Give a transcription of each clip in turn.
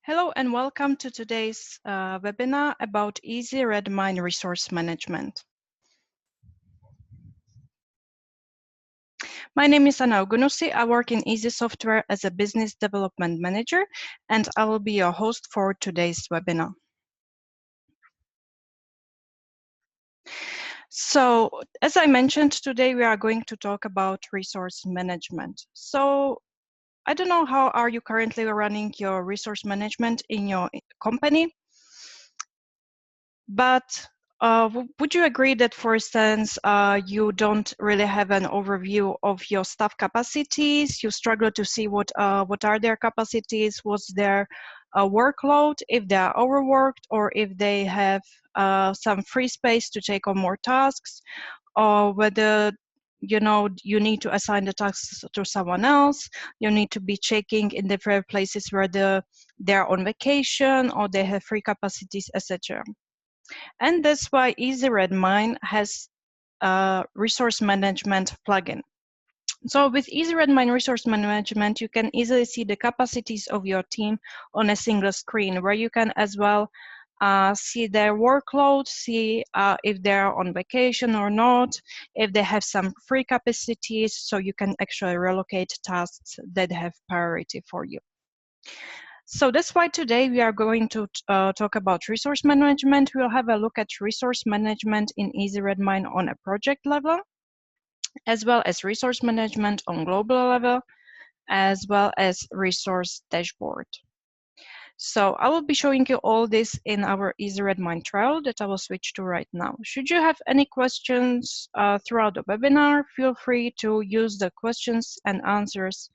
Hello and welcome to today's webinar about Easy Redmine Resource Management. My name is Anna Ogunusi. I work in Easy Software as a Business Development Manager, and I will be your host for today's webinar. So, as I mentioned, today we are going to talk about resource management. So, I don't know how are you currently running your resource management in your company, but would you agree that, for instance, you don't really have an overview of your staff capacities? You struggle to see what are their capacities, what's their workload, if they are overworked, or if they have some free space to take on more tasks, or whether you need to assign the tasks to someone else. You need to be checking in different places where they're on vacation or they have free capacities, etc. And that's why Easy Redmine has a resource management plugin. So with Easy Redmine Resource Management, you can easily see the capacities of your team on a single screen, where you can as well see their workload, see if they're on vacation or not, if they have some free capacities, so you can actually relocate tasks that have priority for you. So that's why today we are going to talk about resource management. We'll have a look at resource management in Easy Redmine on a project level, as well as resource management on global level, as well as resource dashboard. So I will be showing you all this in our Easy Redmine trial that I will switch to right now. Should you have any questions throughout the webinar, feel free to use the questions and answers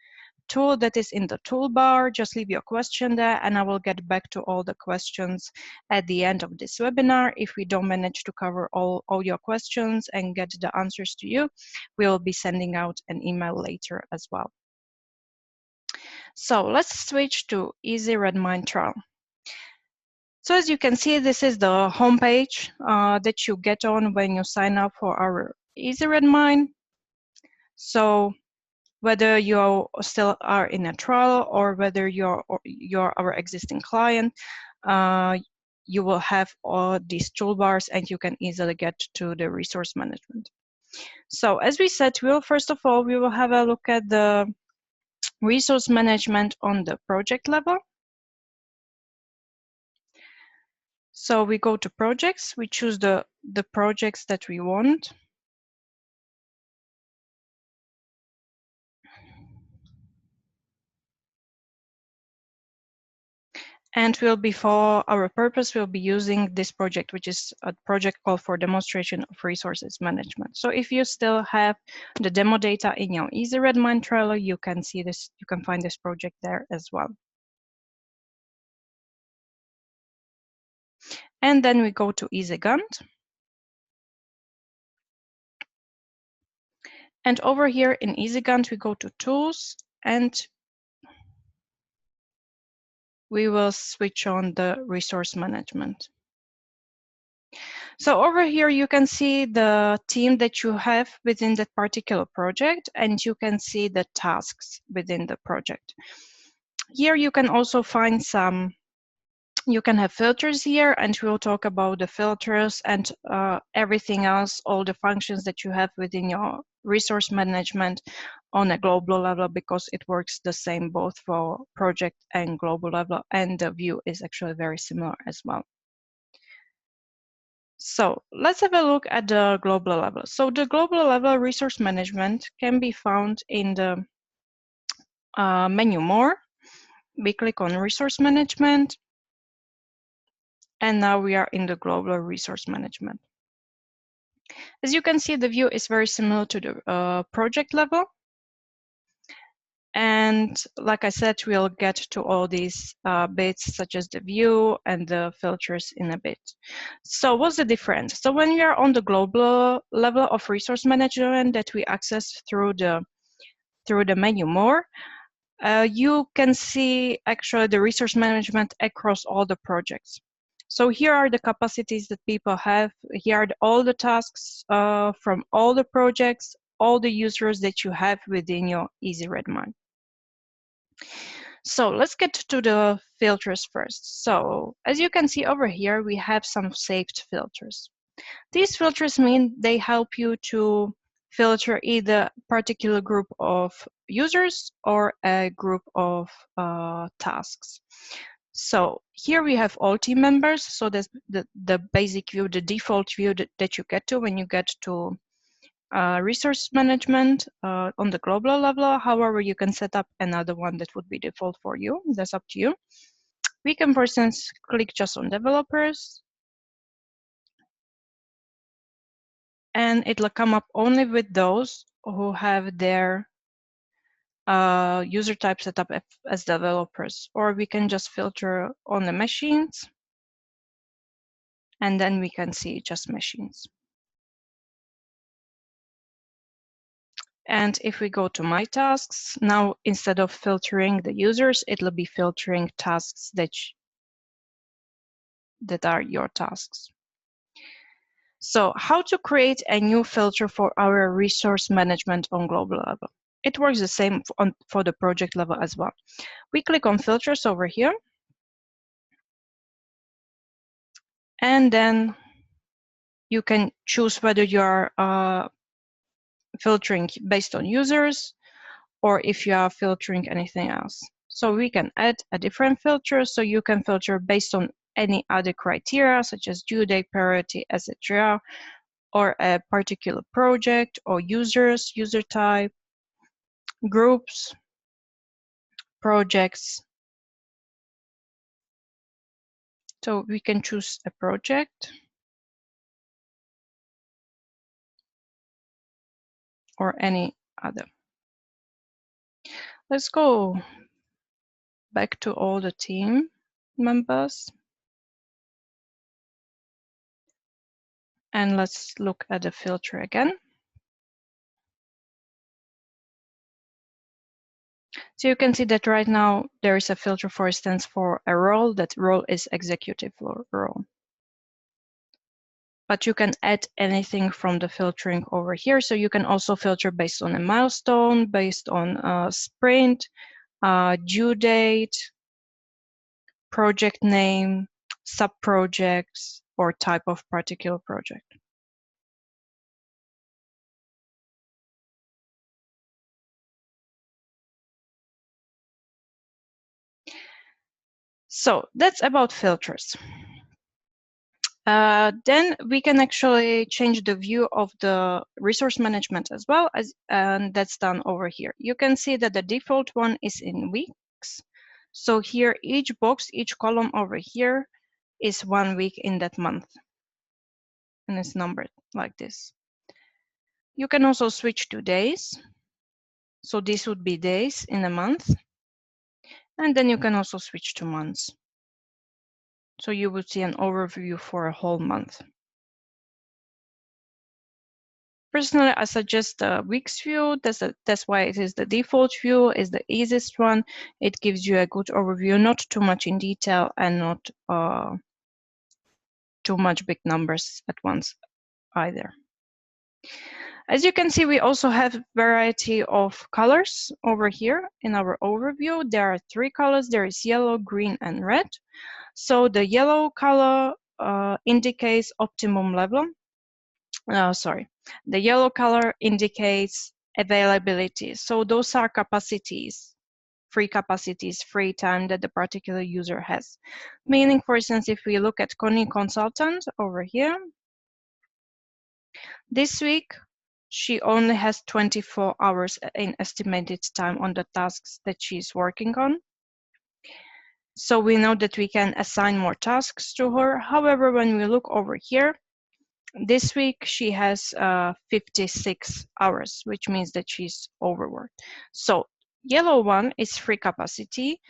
tool that is in the toolbar. Just leave your question there and I will get back to all the questions at the end of this webinar. If we don't manage to cover all your questions and get the answers to you, we will be sending out an email later as well. So let's switch to Easy Redmine trial. So as you can see, this is the homepage that you get on when you sign up for our Easy Redmine. So whether you still are in a trial or whether you're our existing client, you will have all these toolbars and you can easily get to the resource management. So as we said, first of all, we will have a look at the resource management on the project level. So we go to projects, we choose the projects that we want. And for our purpose, we'll be using this project, which is a project called for demonstration of resources management. So if you still have the demo data in your Easy Redmine trailer, you can see this, you can find this project there as well. And then we go to Easy Gantt. And over here in Easy Gantt, we go to Tools and we will switch on the resource management. So over here, you can see the team that you have within that particular project, and you can see the tasks within the project. Here you can also find you can have filters here, and we'll talk about the filters and everything else, all the functions that you have within your resource management on a global level, because it works the same both for project and global level, and the view is actually very similar as well. So let's have a look at the global level. So the global level resource management can be found in the menu More. We click on Resource Management, and now we are in the global resource management. As you can see, the view is very similar to the project level. And like I said, we'll get to all these bits such as the view and the filters in a bit. So what's the difference? So when we are on the global level of resource management that we access through the menu More, you can see actually the resource management across all the projects. So here are the capacities that people have. Here are all the tasks from all the projects, all the users that you have within your Easy Redmine. So let's get to the filters first. So as you can see over here, we have some saved filters. These filters mean they help you to filter either a particular group of users or a group of tasks. So here we have all team members. So that's the basic view, the default view that you get to when you get to resource management on the global level. However, you can set up another one that would be default for you. That's up to you. We can, for instance, click just on developers, and it'll come up only with those who have their user type set up as developers. Or we can just filter on the machines, and then we can see just machines. And if we go to My Tasks, now instead of filtering the users, it'll be filtering tasks that are your tasks. So how to create a new filter for our resource management on global level? It works the same for the project level as well. We click on filters over here, and then you can choose whether you are filtering based on users or if you are filtering anything else. So we can add a different filter, so you can filter based on any other criteria such as due date, priority, etc., or a particular project or users, user type, groups, projects. So we can choose a project or any other. Let's go back to all the team members. And let's look at the filter again. So you can see that right now there is a filter, for instance, for a role. That role is executive role. But you can add anything from the filtering over here. So you can also filter based on a milestone, based on a sprint, due date, project name, sub-projects, or type of particular project. So that's about filters. Then we can actually change the view of the resource management as well, and that's done over here. You can see that the default one is in weeks. So here, each box, each column over here is 1 week in that month, and it's numbered like this. You can also switch to days. So this would be days in a month. And then you can also switch to months. So you would see an overview for a whole month. Personally, I suggest the weeks view. That's why it is the default view, is the easiest one. It gives you a good overview, not too much in detail and not too much big numbers at once either. As you can see, we also have variety of colors over here in our overview. There are 3 colors. There is yellow, green, and red. So the yellow color indicates optimum level. The yellow color indicates availability. So those are capacities, free time that the particular user has. Meaning, for instance, if we look at Connie Consultant over here, this week, she only has 24 hours in estimated time on the tasks that she's working on. So we know that we can assign more tasks to her. However, when we look over here, this week she has 56 hours, which means that she's overworked. So yellow one is free capacity.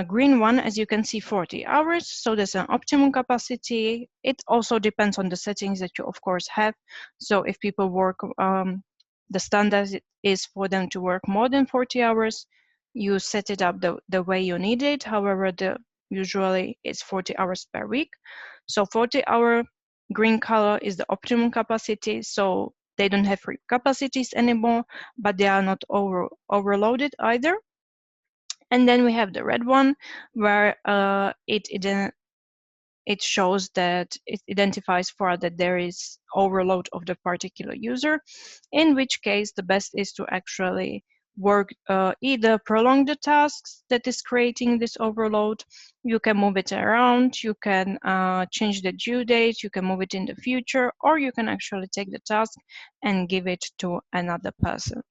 Green one, as you can see, 40 hours. So there's an optimum capacity. It also depends on the settings that you, of course, have. So if people work, the standard is for them to work more than 40 hours. You set it up the way you need it. However, usually it's 40 hours per week. So 40-hour green color is the optimum capacity. So they don't have free capacities anymore, but they are not overloaded either. And then we have the red one where it shows that it identifies for that there is overload of the particular user, in which case the best is to actually work either prolong the tasks that is creating this overload. You can move it around, you can change the due date, you can move it in the future, or you can actually take the task and give it to another person.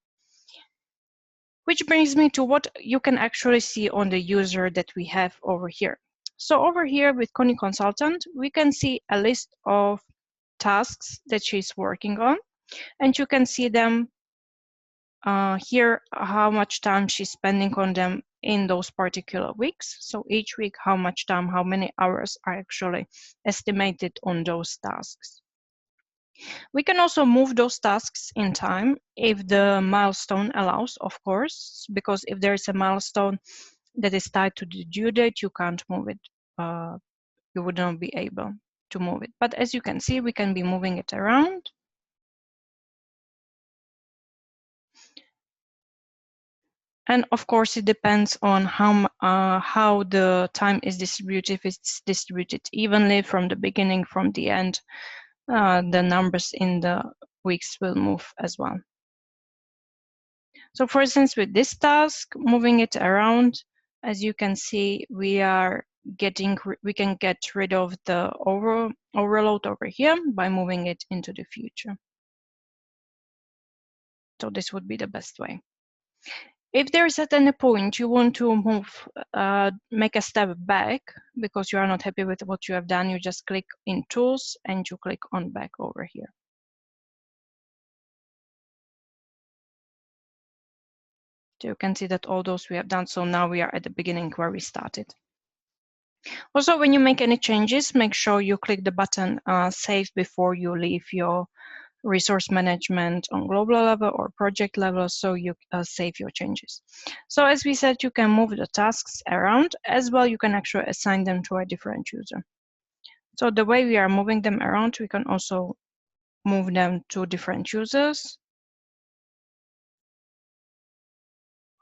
Which brings me to what you can actually see on the user that we have over here. So over here with Connie Consultant, we can see a list of tasks that she's working on, and you can see them here, how much time she's spending on them in those particular weeks. So each week, how much time, how many hours are actually estimated on those tasks. We can also move those tasks in time if the milestone allows, of course, because if there is a milestone that is tied to the due date, you can't move it. You would not be able to move it. But as you can see, we can be moving it around. And of course, it depends on how the time is distributed. If it's distributed evenly from the beginning, from the end, the numbers in the weeks will move as well. So for instance, with this task, moving it around, as you can see, we can get rid of the overload over here by moving it into the future. So this would be the best way. If there's at any point you want to move, make a step back because you are not happy with what you have done, you just click in Tools and you click on Back over here. So you can see that all those we have done. So now we are at the beginning where we started. Also, when you make any changes, make sure you click the button Save before you leave your resource management on global level or project level, so you save your changes. So as we said, you can move the tasks around as well. You can actually assign them to a different user. So the way we are moving them around, we can also move them to different users,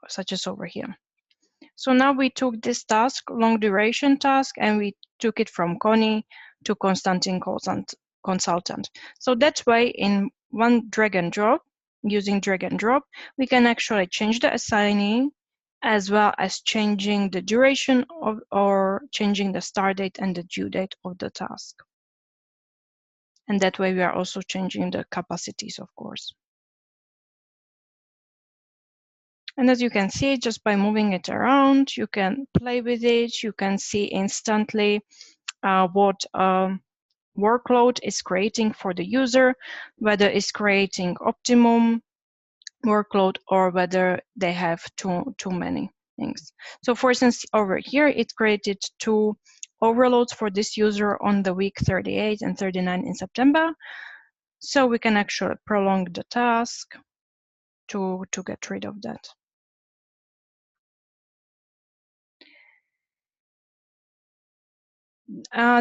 such as over here. So now we took this task, long duration task, and we took it from Connie to Konstantin Consultant. So that way, in one drag and drop, using drag and drop, we can actually change the assignee as well as changing the duration of, or changing the start date and the due date of the task. And that way we are also changing the capacities, of course. And as you can see, just by moving it around, you can play with it. You can see instantly what workload is creating for the user, whether it's creating optimum workload or whether they have too many things. So for instance, over here, it created 2 overloads for this user on the week 38 and 39 in September. So we can actually prolong the task to get rid of that.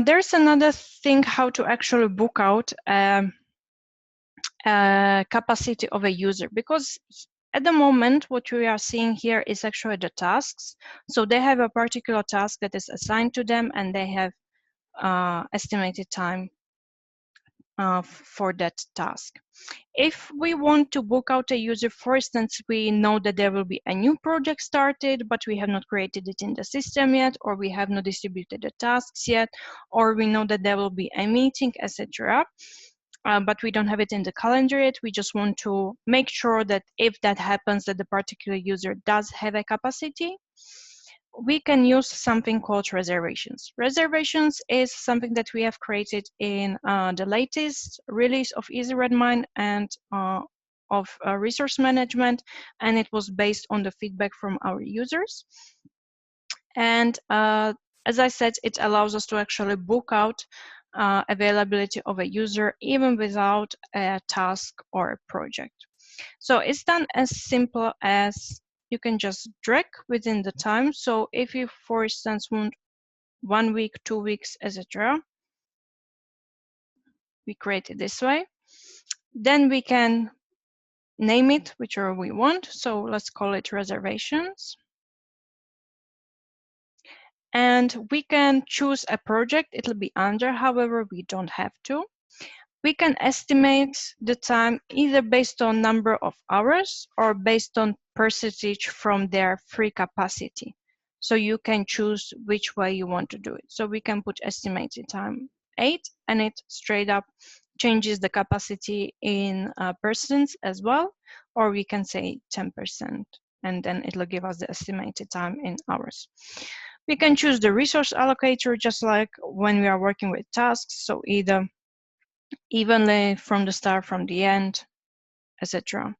There's another thing how to actually book out capacity of a user, because at the moment what we are seeing here is actually the tasks. So they have a particular task that is assigned to them and they have estimated time for that task. If we want to book out a user, for instance, we know that there will be a new project started, but we have not created it in the system yet, or we have not distributed the tasks yet, or we know that there will be a meeting, etc. But we don't have it in the calendar yet. We just want to make sure that if that happens, that the particular user does have a capacity. We can use something called reservations. Reservations is something that we have created in the latest release of Easy8 and of resource management, and it was based on the feedback from our users. And as I said, it allows us to actually book out availability of a user even without a task or a project. So it's done as simple as you can just drag within the time. So if you, for instance, want 1 week, 2 weeks, etc., we create it this way. Then we can name it whichever we want. So let's call it reservations. And we can choose a project. It'll be under, however, we don't have to. We can estimate the time either based on number of hours or based on percentage from their free capacity. So you can choose which way you want to do it. So we can put estimated time 8, and it straight up changes the capacity in persons as well, or we can say 10%, and then it'll give us the estimated time in hours. We can choose the resource allocator just like when we are working with tasks, so either evenly from the start, from the end, etc.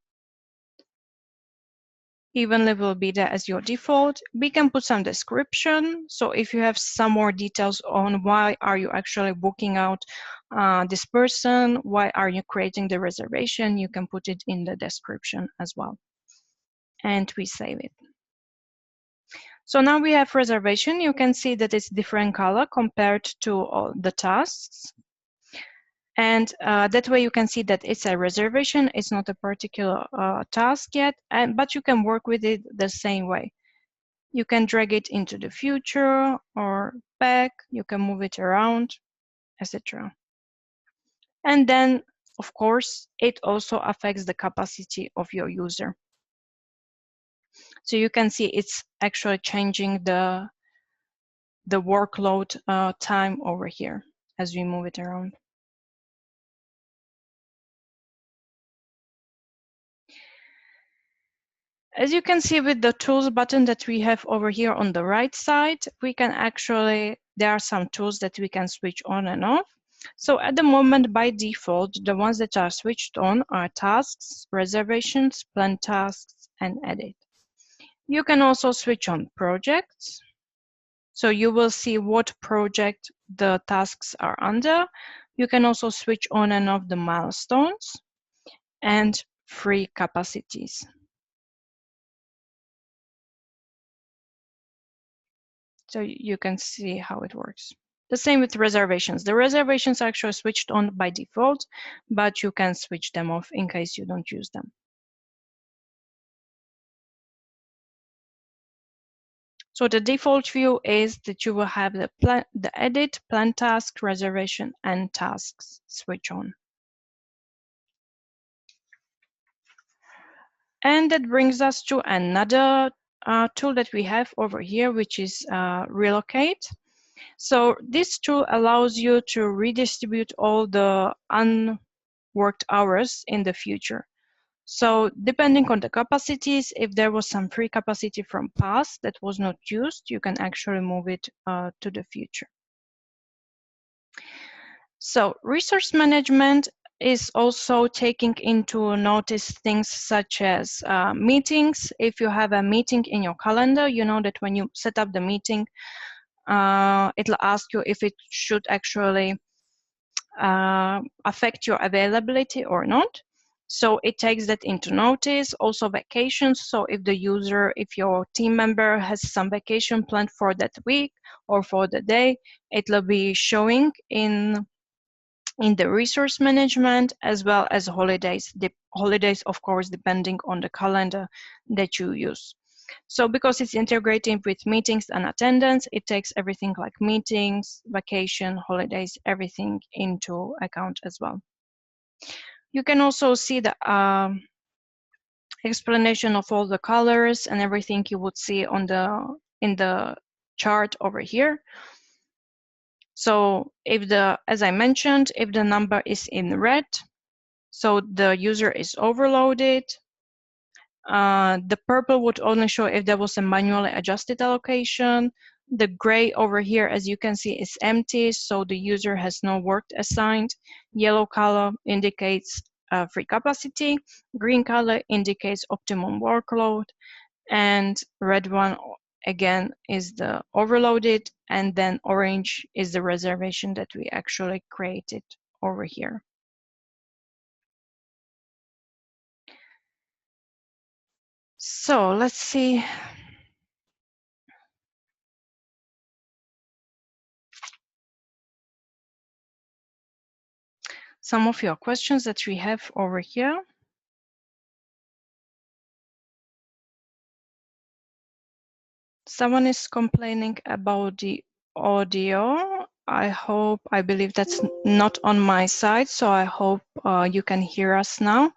Evenly will be there as your default. We can put some description. So if you have some more details on why are you actually booking out this person, why are you creating the reservation, you can put it in the description as well. And we save it. So now we have reservation. You can see that it's different color compared to all the tasks. And that way you can see that it's a reservation. It's not a particular task yet, but you can work with it the same way. You can drag it into the future or back. You can move it around, etc. And then, of course, it also affects the capacity of your user. So you can see it's actually changing the workload time over here as we move it around. As you can see with the tools button that we have over here on the right side, we can actually, there are some tools that we can switch on and off. So at the moment, by default, the ones that are switched on are tasks, reservations, plan tasks, and edit. You can also switch on projects. So you will see what project the tasks are under. You can also switch on and off the milestones and free capacities. So you can see how it works. The same with reservations. The reservations are actually switched on by default, but you can switch them off in case you don't use them. So the default view is that you will have the edit, plan task, reservation, and tasks switch on. And that brings us to another tool that we have over here, which is Relocate. So this tool allows you to redistribute all the unworked hours in the future. So depending on the capacities, if there was some free capacity from past that was not used, you can actually move it to the future. So resource management is also taking into notice things such as meetings. If you have a meeting in your calendar, you know that when you set up the meeting, it'll ask you if it should actually affect your availability or not. So it takes that into notice. Also vacations. So if the user, if your team member has some vacation planned for that week or for the day, it will be showing in the resource management, as well as holidays. The holidays, of course, depending on the calendar that you use. So because it's integrating with meetings and attendance, it takes everything like meetings, vacation, holidays, everything into account as well. You can also see the explanation of all the colors and everything you would see on in the chart over here. So if as I mentioned, if the number is in red, so the user is overloaded. The purple would only show if there was a manually adjusted allocation. The gray over here, as you can see, is empty, so the user has no work assigned. Yellow color indicates free capacity. Green color indicates optimum workload. And red one, again, is the overloaded. And then orange is the reservation that we actually created over here. So let's see. Some of your questions that we have over here. Someone is complaining about the audio. I believe that's not on my side, so I hope you can hear us now.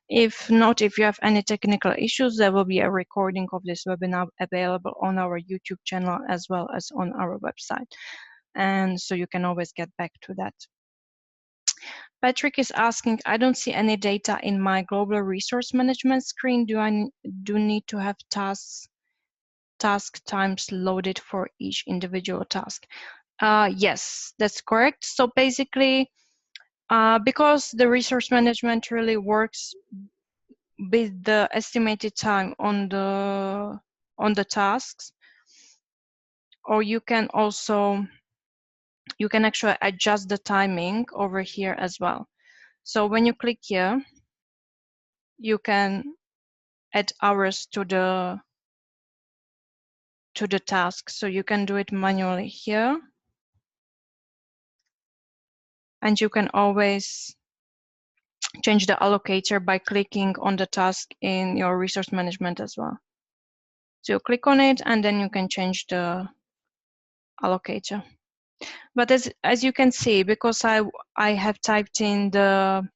If not, if you have any technical issues, there will be a recording of this webinar available on our YouTube channel as well as on our website. And so you can always get back to that. Patrick is asking, I don't see any data in my global resource management screen. Do I need to have task times loaded for each individual task? Yes, that's correct. So basically, because the resource management really works with the estimated time on the tasks, or you can actually adjust the timing over here as well. So when you click here, you can add hours to the task. So you can do it manually here. And you can always change the allocator by clicking on the task in your resource management as well. So you click on it and then you can change the allocator. But as you can see, because I have typed in the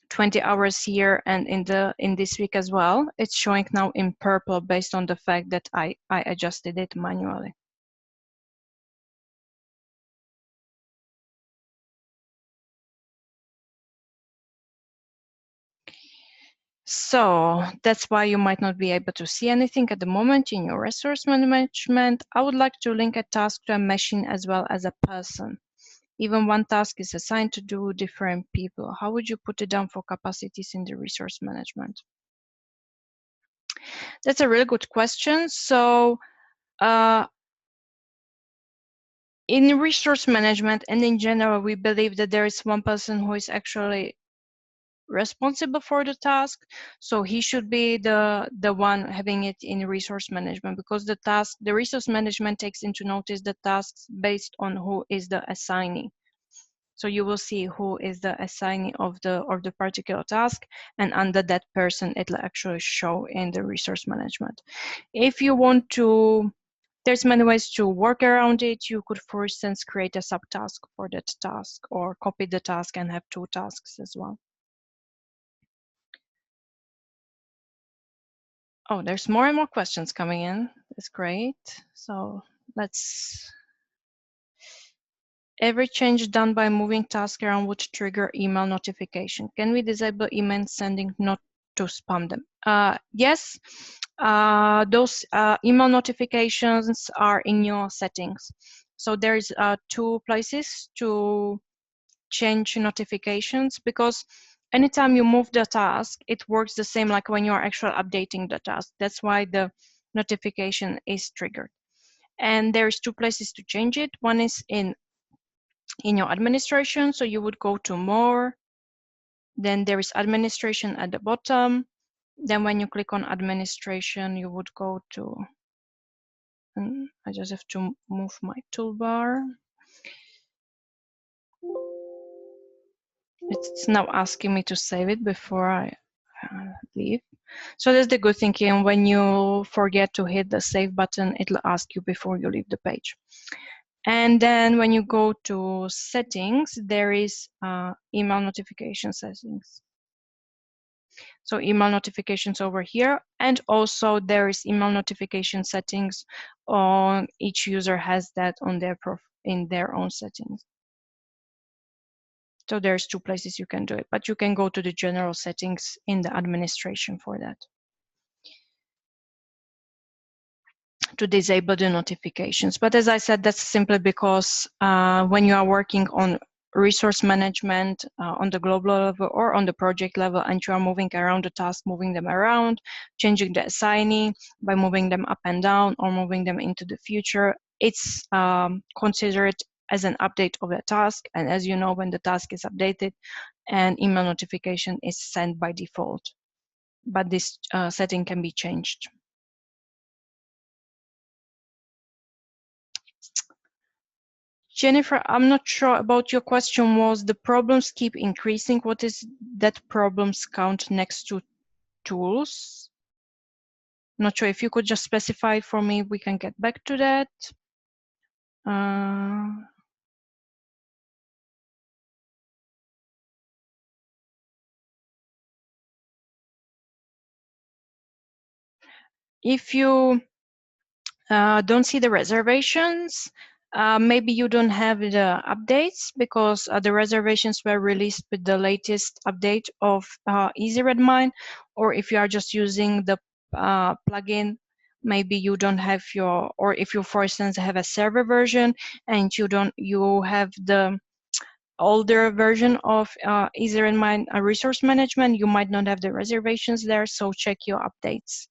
20 hours here and in this week as well, it's showing now in purple based on the fact that I adjusted it manually. So that's why you might not be able to see anything at the moment in your resource management. I would like to link a task to a machine as well as a person. Even one task is assigned to do different people. How would you put it down for capacities in the resource management? That's a really good question. So in resource management and in general, we believe that there is one person who is actually responsible for the task, so he should be the one having it in resource management, because the resource management takes into notice the tasks based on who is the assignee. So you will see who is the assignee of the particular task, and under that person it'll actually show in the resource management. If you want to, there's many ways to work around it. You could, for instance, create a subtask for that task, or copy the task and have two tasks as well. Oh, there's more and more questions coming in. That's great. So every change done by moving tasks around would trigger email notification. Can we disable email sending not to spam them? Yes, those email notifications are in your settings. So there's two places to change notifications, because anytime you move the task, it works the same like when you are actually updating the task. That's why the notification is triggered. And there's two places to change it. One is in your administration. So you would go to more, then there is administration at the bottom. Then when you click on administration, you would go to, and I just have to move my toolbar. It's now asking me to save it before I leave. So that's the good thing. And when you forget to hit the save button, it'll ask you before you leave the page. And then when you go to settings, there is email notification settings. So email notifications over here. And also there is email notification settings on each user has that on in their own settings. So there's two places you can do it, but you can go to the general settings in the administration for that, to disable the notifications. But as I said, that's simply because when you are working on resource management on the global level or on the project level, and you are moving around the task, moving them around, changing the assignee by moving them up and down or moving them into the future, it's considered as an update of the task. And as you know, when the task is updated, an email notification is sent by default. But this setting can be changed. Jennifer, I'm not sure about your question. Was the problems keep increasing? What is that problems count next to tools? Not sure if you could just specify it for me, we can get back to that. If you don't see the reservations, maybe you don't have the updates because the reservations were released with the latest update of Easy8, or if you are just using the plugin, maybe you don't have your, or if you, for instance, have a server version and you have the older version of Easy8 resource management, you might not have the reservations there, so check your updates.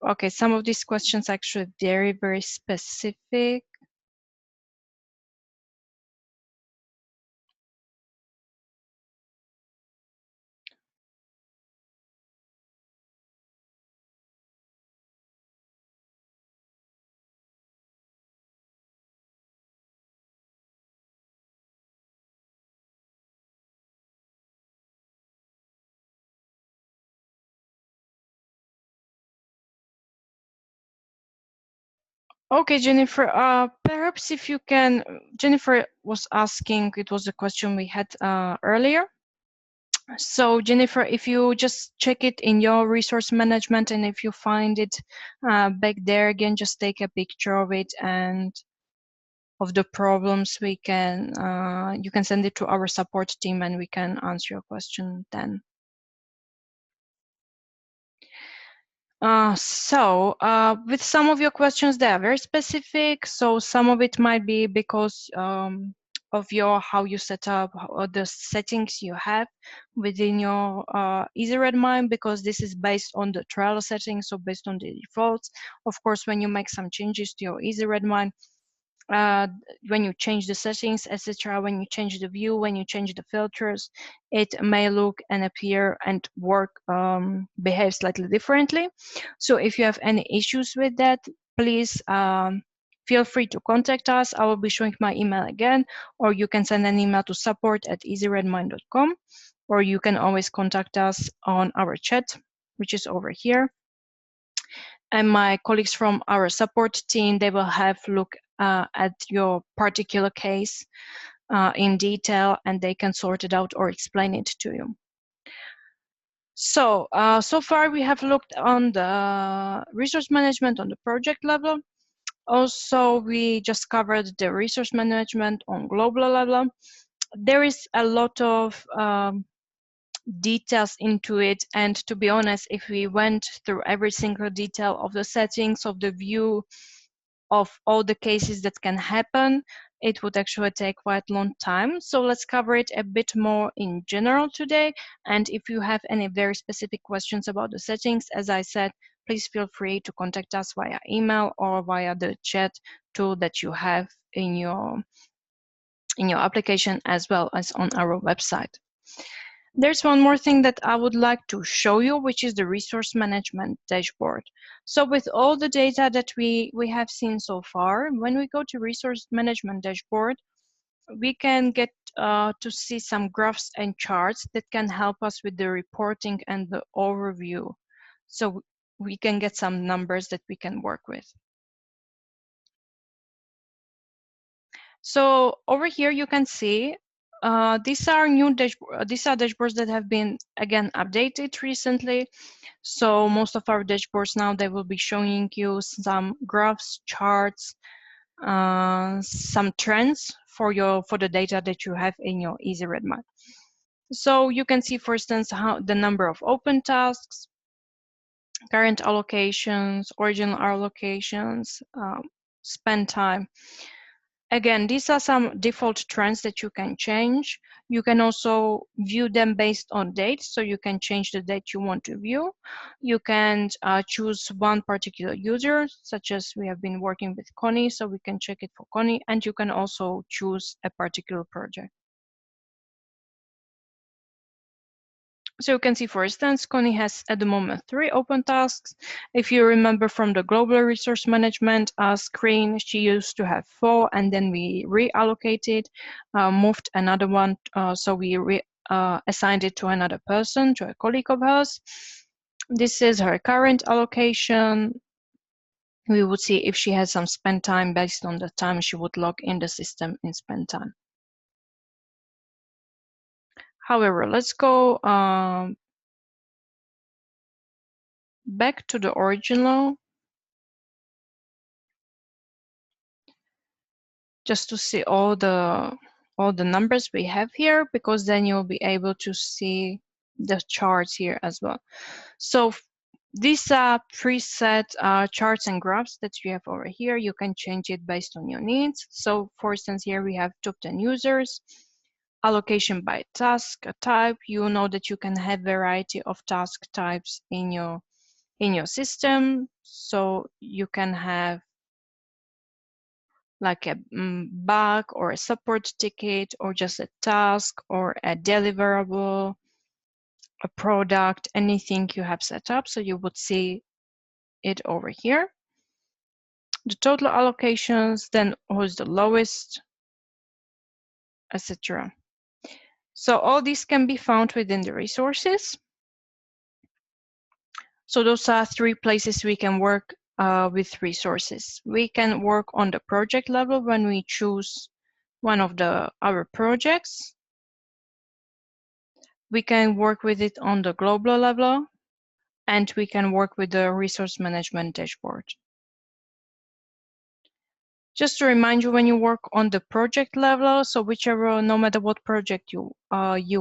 Okay, some of these questions actually very, very specific. Okay, Jennifer, perhaps if you can, Jennifer was asking, it was a question we had earlier. So Jennifer, if you just check it in your resource management, and if you find it back there again, just take a picture of it and of the problems, we can you can send it to our support team and we can answer your question then. With some of your questions, they are very specific. So some of it might be because of how you set up the settings you have within your Easy8, because this is based on the trial settings, so based on the defaults. Of course, when you make some changes to your Easy8, when you change the settings, etc., when you change the view, when you change the filters, it may look and appear and work, behave slightly differently. So if you have any issues with that, please feel free to contact us. I will be showing my email again, or you can send an email to support@easy8.com, or you can always contact us on our chat, which is over here. And my colleagues from our support team, they will have a look at your particular case in detail, and they can sort it out or explain it to you. So, so far we have looked on the resource management on the project level. Also, we just covered the resource management on global level. There is a lot of details into it, and to be honest, if we went through every single detail of the settings of the view of all the cases that can happen, it would actually take quite a long time. So let's cover it a bit more in general today. And if you have any very specific questions about the settings, as I said, please feel free to contact us via email or via the chat tool that you have in your application, as well as on our website. There's one more thing that I would like to show you, which is the resource management dashboard. So with all the data that we have seen so far, when we go to resource management dashboard, we can get to see some graphs and charts that can help us with the reporting and the overview. So we can get some numbers that we can work with. So over here you can see these are dashboards that have been again updated recently. So most of our dashboards now, they will be showing you some graphs, charts, some trends for the data that you have in your Easy8. So you can see, for instance, how the number of open tasks, current allocations, original allocations, spend time. Again, these are some default trends that you can change. You can also view them based on date, so you can change the date you want to view. You can choose one particular user, such as we have been working with Connie, so we can check it for Connie, and you can also choose a particular project. So you can see, for instance, Connie has at the moment 3 open tasks. If you remember from the global resource management screen, she used to have 4, and then we reallocated, moved another one, so we assigned it to another person, to a colleague of hers. This is her current allocation. We would see if she has some spend time based on the time she would log in the system in spend time. However, let's go back to the original just to see all the numbers we have here, because then you'll be able to see the charts here as well. So these are preset charts and graphs that you have over here. You can change it based on your needs. So for instance, here we have top 10 users, allocation by task type. You know that you can have variety of task types in your system. So you can have like a bug or a support ticket, or just a task or a deliverable, a product, anything you have set up. So you would see it over here. The total allocations, then who's the lowest, etc. So all these can be found within the resources. So those are 3 places we can work with resources. We can work on the project level when we choose one of our projects. We can work with it on the global level, and we can work with the resource management dashboard. Just to remind you, when you work on the project level, so whichever, no matter what project you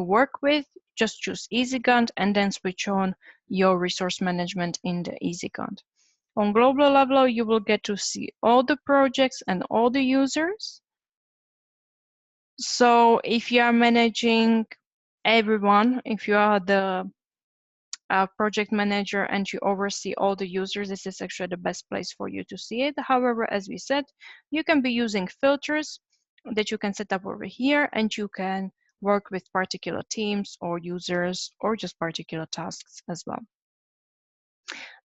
work with, just choose EasyGunt and then switch on your resource management in the EasyGunt. On global level, you will get to see all the projects and all the users. So if you are managing everyone, if you are the project manager and you oversee all the users, this is actually the best place for you to see it. However, as we said, you can be using filters that you can set up over here, and you can work with particular teams or users or just particular tasks as well.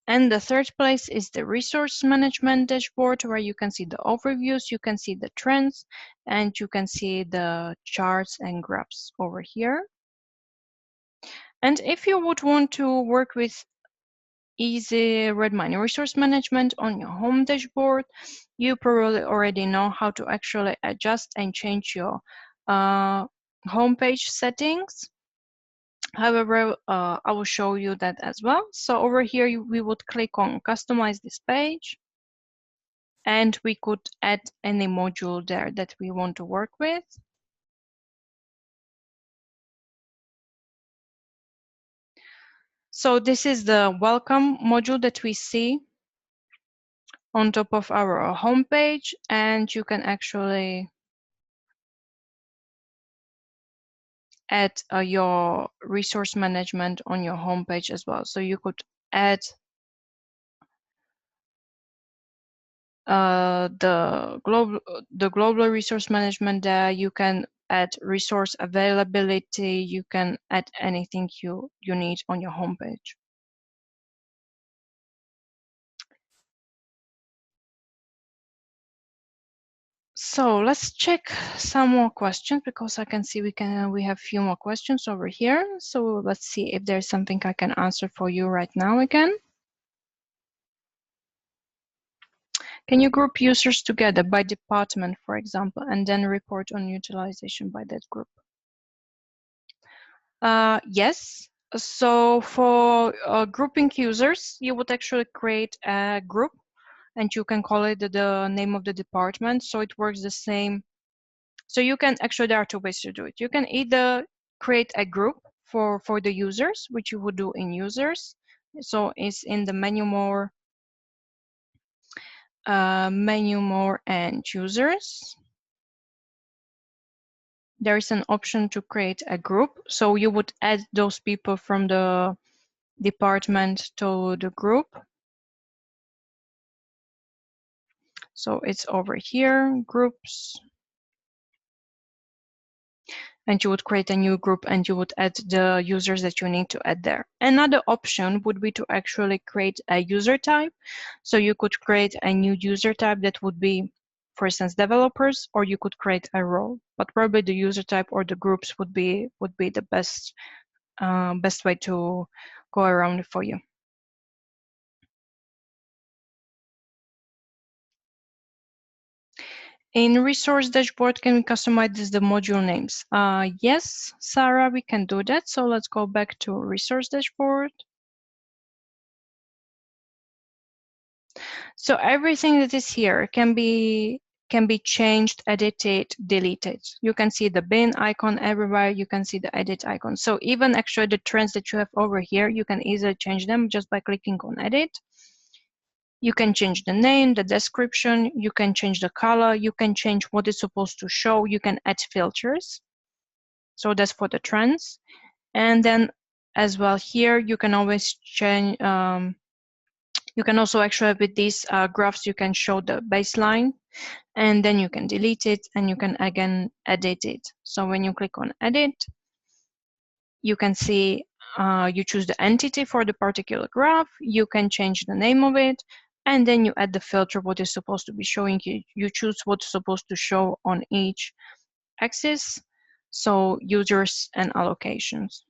And the third place is the resource management dashboard, where you can see the overviews, you can see the trends, and you can see the charts and graphs over here. And if you would want to work with Easy Redmine resource management on your home dashboard, you probably already know how to actually adjust and change your homepage settings. However, I will show you that as well. So over here, we would click on customize this page, and we could add any module there that we want to work with. So this is the welcome module that we see on top of our homepage, and you can actually add your resource management on your homepage as well. So you could add the global resource management there. You can add resource availability. You can add anything you need on your homepage. So let's check some more questions, because I can see we have a few more questions over here. So let's see if there's something I can answer for you right now again. Can you group users together by department, for example, and then report on utilization by that group? Yes. So for grouping users, you would actually create a group, and you can call it the name of the department. So it works the same. So you can actually, there are 2 ways to do it. You can either create a group for the users, which you would do in users. So it's in the menu more and users. There is an option to create a group. So you would add those people from the department to the group. So it's over here, groups. and you would create a new group and you would add the users that you need to add there. Another option would be to actually create a user type. So you could create a new user type that would be, for instance, developers, or you could create a role. But probably the user type or the groups would be the best way to go around it for you. In resource dashboard, can we customize the module names? Yes, Sarah, we can do that. So let's go back to resource dashboard. So everything that is here can be changed, edited, deleted. You can see the bin icon everywhere. You can see the edit icon. So even actually the trends that you have over here, you can easily change them just by clicking on edit. You can change the name, the description, you can change the color, you can change what it's supposed to show, you can add filters. So that's for the trends. And then as well here, you can always change, you can also actually with these graphs, you can show the baseline and then you can delete it and you can again edit it. So when you click on edit, you can see you choose the entity for the particular graph, you can change the name of it, and then you add the filter, what is supposed to be showing. You choose what's supposed to show on each axis, so users and allocations.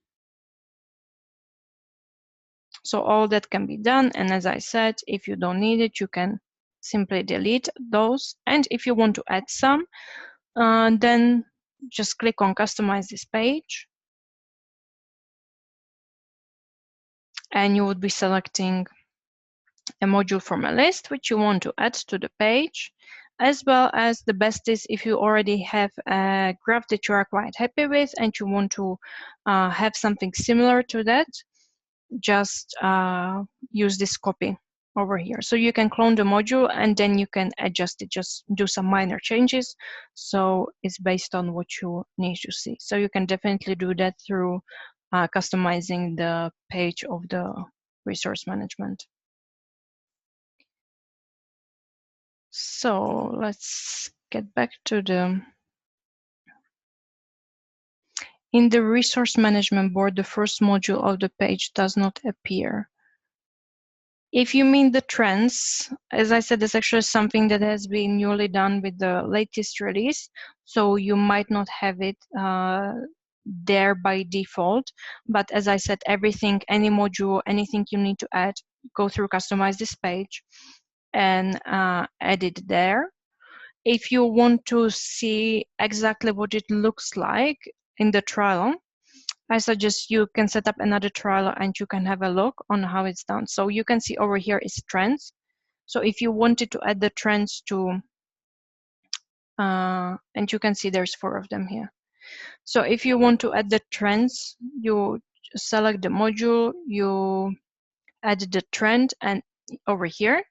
So all that can be done, and as I said, if you don't need it, you can simply delete those. And if you want to add some, then just click on customize this page, and you would be selecting a module from a list which you want to add to the page, as well as the best is if you already have a graph that you are quite happy with and you want to have something similar to that, just use this copy over here. So you can clone the module and then you can adjust it, just do some minor changes. So it's based on what you need to see. So you can definitely do that through customizing the page of the resource management. So let's get back to in the resource management board, the first module of the page does not appear. If you mean the trends, as I said, it's actually something that has been newly done with the latest release. So you might not have it there by default. But as I said, everything, any module, anything you need to add, go through customize this page and add it there. If you want to see exactly what it looks like in the trial, I suggest you can set up another trial and you can have a look on how it's done. So you can see over here is trends. So if you wanted to add the trends to, and you can see there's 4 of them here. So if you want to add the trends, you select the module, you add the trend, and over here,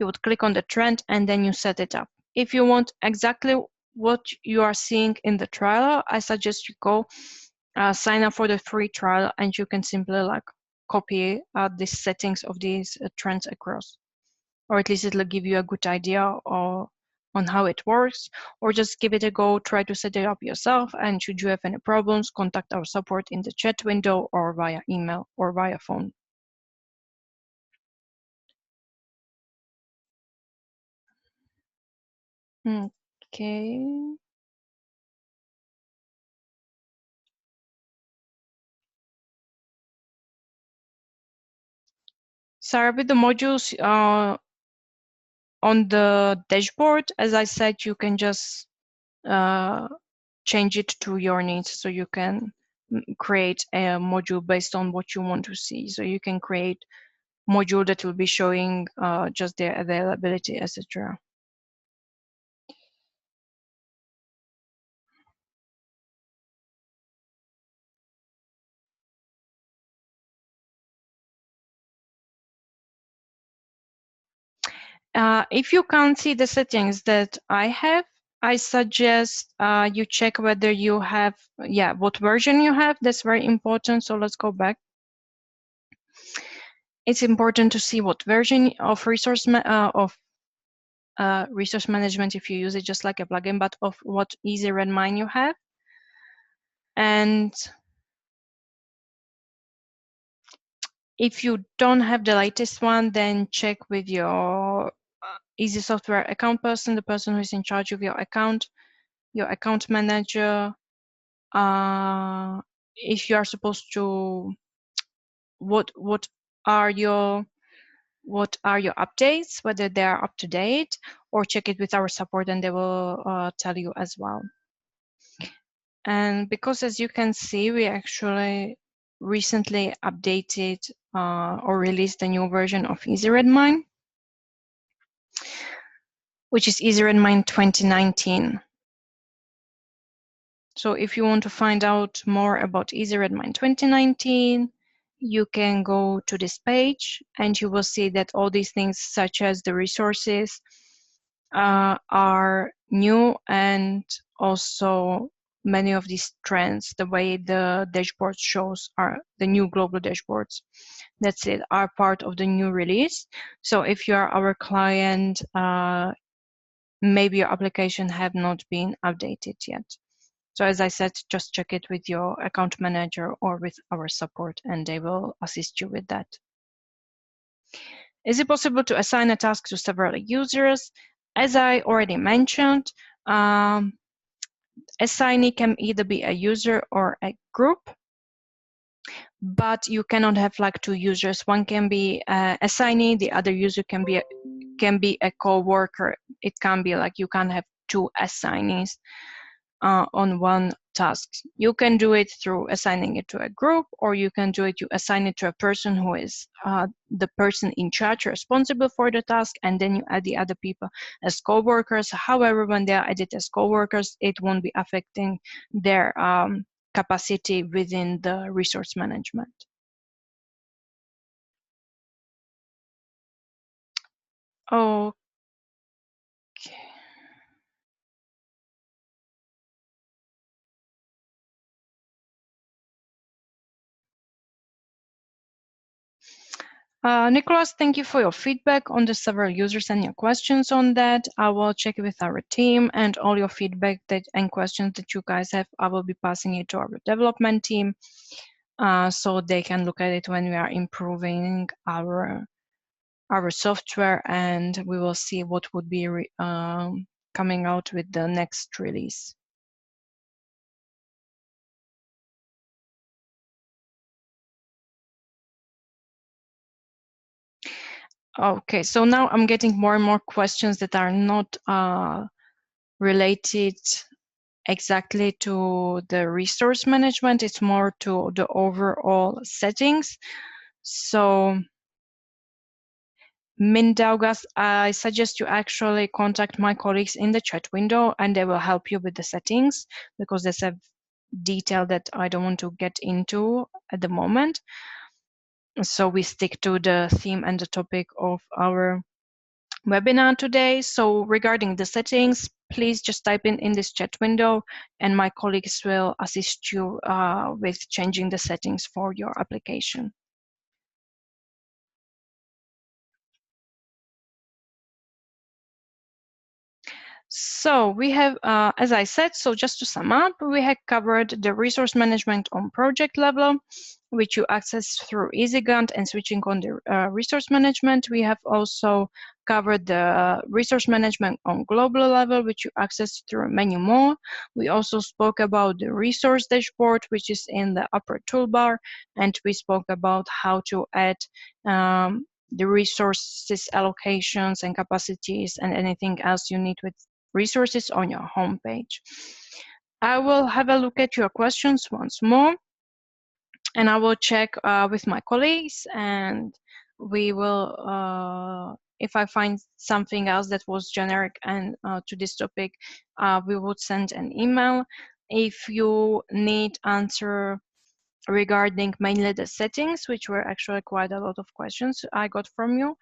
you would click on the trend and then you set it up. If you want exactly what you are seeing in the trial, I suggest you go sign up for the free trial and you can simply like copy the settings of these trends across, or at least it'll give you a good idea on how it works, or just give it a go, try to set it up yourself, and should you have any problems, contact our support in the chat window or via email or via phone. Okay. So with the modules on the dashboard, as I said, you can just change it to your needs. So you can create a module based on what you want to see. So you can create module that will be showing just their availability, etc. If you can't see the settings that I have, I suggest you check whether you have, what version you have. That's very important. So let's go back. It's important to see what version of resource management, if you use it just like a plugin, but of what Easy8 you have. And if you don't have the latest one, then check with your Easy Software account person, the person who is in charge of your account manager. If you are supposed to, what are your updates, whether they are up to date, or check it with our support and they will tell you as well. And because, as you can see, we actually recently updated or released a new version of EasyRedMine, which is EasyRedMine 2019. So if you want to find out more about EasyRedMine 2019, you can go to this page and you will see that all these things, such as the resources, are new, and also many of these trends, the way the dashboard shows, are the new global dashboards. That's it, are part of the new release. So if you are our client, maybe your application have not been updated yet. So as I said, just check it with your account manager or with our support, and they will assist you with that. Is it possible to assign a task to several users? As I already mentioned, assignee can either be a user or a group, but you cannot have like two users. One can be assignee, the other user can be a co-worker. It can be like you can't have two assignees on one task. You can do it through assigning it to a group, or you can do it, you assign it to a person who is the person in charge, responsible for the task, and then you add the other people as co-workers. However, when they are added as co-workers, it won't be affecting their capacity within the resource management. Okay. Nicholas, thank you for your feedback on the several users and your questions on that. I will check with our team, and all your feedback and questions that you guys have, I will be passing it to our development team so they can look at it when we are improving our software, and we will see what would be coming out with the next release. Okay, so now I'm getting more and more questions that are not related exactly to the resource management. It's more to the overall settings. So Mindaugas, I suggest you actually contact my colleagues in the chat window, and they will help you with the settings, because there's a detail that I don't want to get into at the moment. So we stick to the theme and the topic of our webinar today. So regarding the settings, please just type in this chat window, and my colleagues will assist you with changing the settings for your application. So we have, as I said, so just to sum up, we have covered the resource management on project level, which you access through EasyGunt and switching on the resource management. We have also covered the resource management on global level, which you access through menu more. We also spoke about the resource dashboard, which is in the upper toolbar, and we spoke about how to add the resources allocations and capacities and anything else you need with resources on your homepage. I will have a look at your questions once more, and I will check with my colleagues, and we will, if I find something else that was generic and to this topic, we would send an email. If you need answer regarding mainly the settings, which were actually quite a lot of questions I got from you,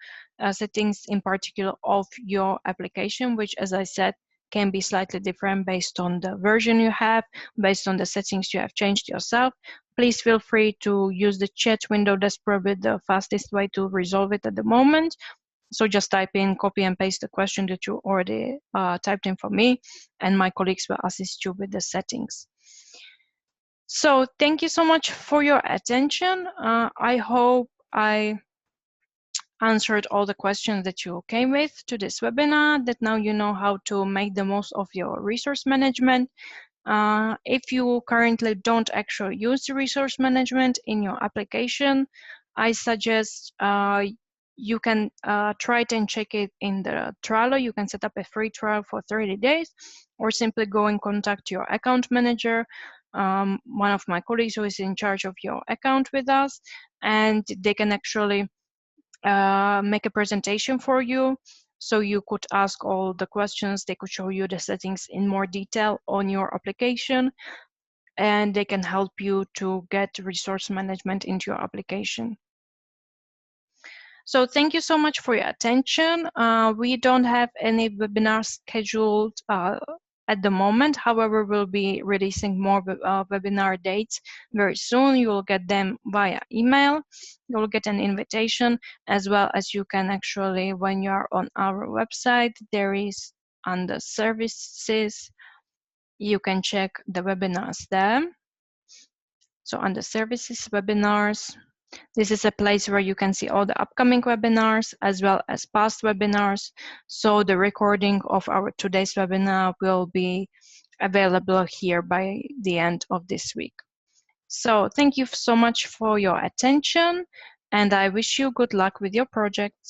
settings in particular of your application, which, as I said, can be slightly different based on the version you have, based on the settings you have changed yourself. Please feel free to use the chat window. That's probably the fastest way to resolve it at the moment. So just type in, copy and paste the question that you already typed in for me, and my colleagues will assist you with the settings. So thank you so much for your attention. I hope I answered all the questions that you came with to this webinar, that now you know how to make the most of your resource management. If you currently don't actually use the resource management in your application, I suggest you can try it and check it in the Trello. You can set up a free trial for 30 days, or simply go and contact your account manager, one of my colleagues who is in charge of your account with us, and they can actually make a presentation for you. So you could ask all the questions, they could show you the settings in more detail on your application, and they can help you to get resource management into your application. So thank you so much for your attention. We don't have any webinars scheduled at the moment. However, we'll be releasing more webinar dates very soon. You will get them via email. You will get an invitation, as well as you can actually, when you are on our website, there is under services, you can check the webinars there. So under services, webinars, this is a place where you can see all the upcoming webinars as well as past webinars. So the recording of our today's webinar will be available here by the end of this week. So thank you so much for your attention, and I wish you good luck with your projects.